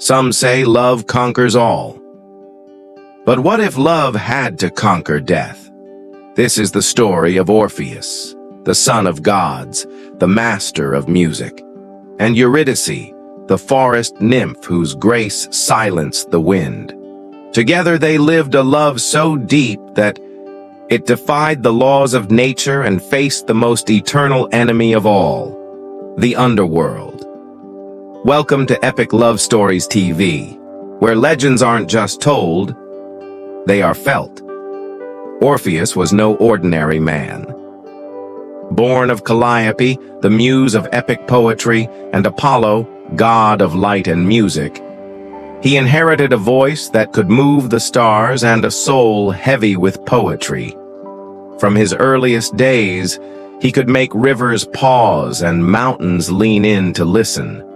Some say love conquers all. But what if love had to conquer death? This is the story of Orpheus, the son of gods, the master of music, and Eurydice, the forest nymph whose grace silenced the wind. Together they lived a love so deep that it defied the laws of nature and faced the most eternal enemy of all, the Underworld. Welcome to Epic Love Stories TV, where legends aren't just told, they are felt. Orpheus was no ordinary man. Born of Calliope, the muse of epic poetry, and Apollo, god of light and music, he inherited a voice that could move the stars and a soul heavy with poetry. From his earliest days, he could make rivers pause and mountains lean in to listen.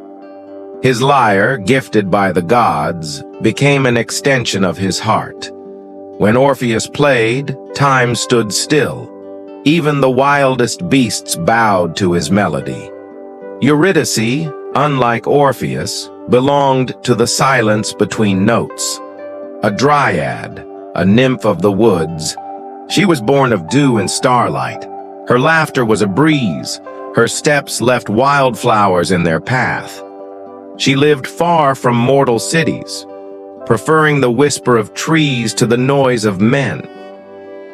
His lyre, gifted by the gods, became an extension of his heart. When Orpheus played, time stood still. Even the wildest beasts bowed to his melody. Eurydice, unlike Orpheus, belonged to the silence between notes. A dryad, a nymph of the woods, she was born of dew and starlight. Her laughter was a breeze. Her steps left wildflowers in their path. She lived far from mortal cities, preferring the whisper of trees to the noise of men.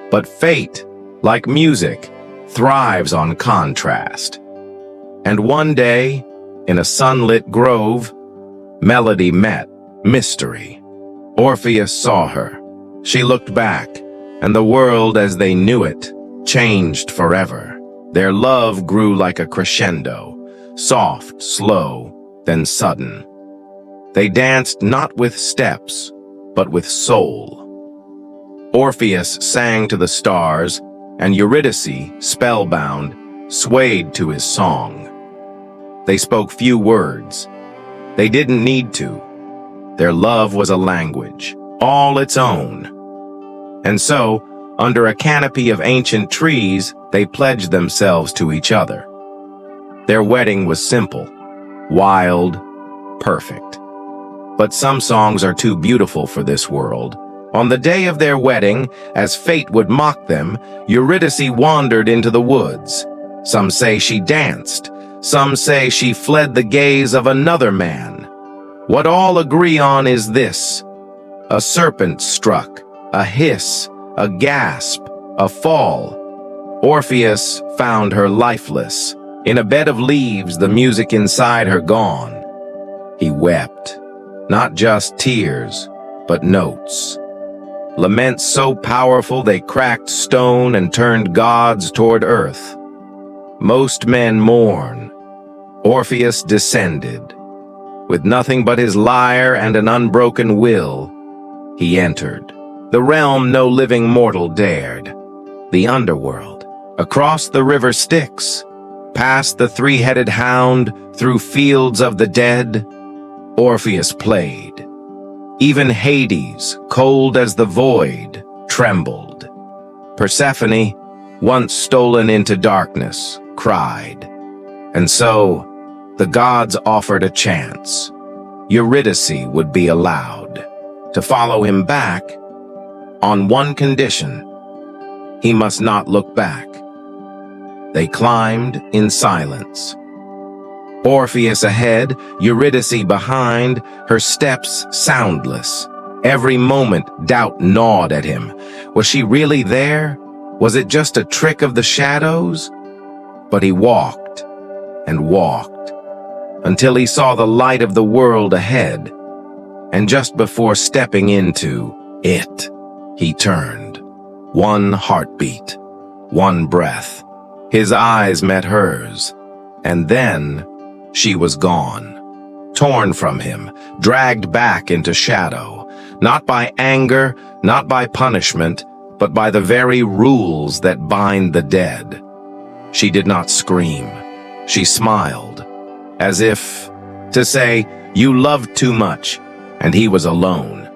But fate, like music, thrives on contrast. And one day, in a sunlit grove, melody met mystery. Orpheus saw her. She looked back, and the world as they knew it changed forever. Their love grew like a crescendo, soft, slow, then sudden. They danced not with steps, but with soul. Orpheus sang to the stars, and Eurydice, spellbound, swayed to his song. They spoke few words. They didn't need to. Their love was a language, all its own. And so, under a canopy of ancient trees, they pledged themselves to each other. Their wedding was simple, wild, perfect. But some songs are too beautiful for this world. On the day of their wedding, as fate would mock them, Eurydice wandered into the woods. Some say she danced. Some say she fled the gaze of another man. What all agree on is this: a serpent struck, a hiss, a gasp, a fall. Orpheus found her lifeless. In a bed of leaves, the music inside her gone. He wept. Not just tears, but notes. Laments so powerful they cracked stone and turned gods toward earth. Most men mourn. Orpheus descended. With nothing but his lyre and an unbroken will, he entered the realm no living mortal dared, the Underworld. Across the river Styx, past the three-headed hound, through fields of the dead, Orpheus played. Even Hades, cold as the void, trembled. Persephone, once stolen into darkness, cried. And so, the gods offered a chance. Eurydice would be allowed to follow him back on one condition: he must not look back. They climbed in silence. Orpheus ahead, Eurydice behind, her steps soundless. Every moment, doubt gnawed at him. Was she really there? Was it just a trick of the shadows? But he walked and walked until he saw the light of the world ahead. And just before stepping into it, he turned. One heartbeat, one breath. His eyes met hers, and then she was gone, torn from him, dragged back into shadow, not by anger, not by punishment, but by the very rules that bind the dead. She did not scream. She smiled, as if to say, "You loved too much," and he was alone.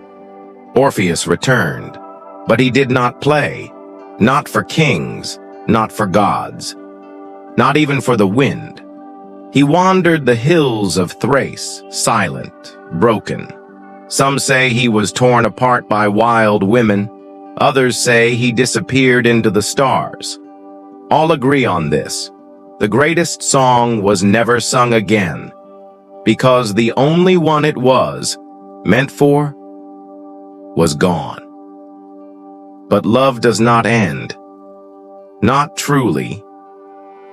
Orpheus returned, but he did not play, not for kings, not for gods, not even for the wind. He wandered the hills of Thrace, silent, broken. Some say he was torn apart by wild women. Others say he disappeared into the stars. All agree on this. The greatest song was never sung again, because the only one it was meant for was gone. But love does not end. Not truly.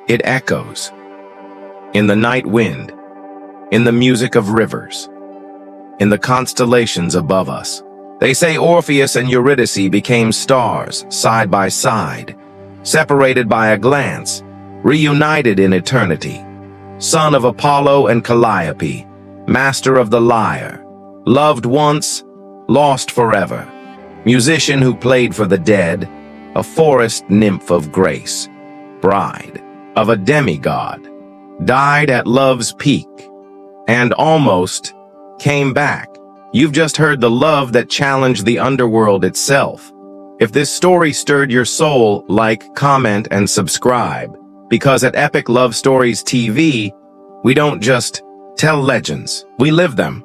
It echoes. In the night wind, in the music of rivers, in the constellations above us. They say Orpheus and Eurydice became stars, side by side, separated by a glance, reunited in eternity. Son of Apollo and Calliope, master of the lyre, loved once, lost forever. Musician who played for the dead, a forest nymph of grace, bride of a demigod, died at love's peak, and almost came back. You've just heard the love that challenged the underworld itself. If this story stirred your soul, like, comment, and subscribe. Because at Epic Love Stories TV, we don't just tell legends, we live them.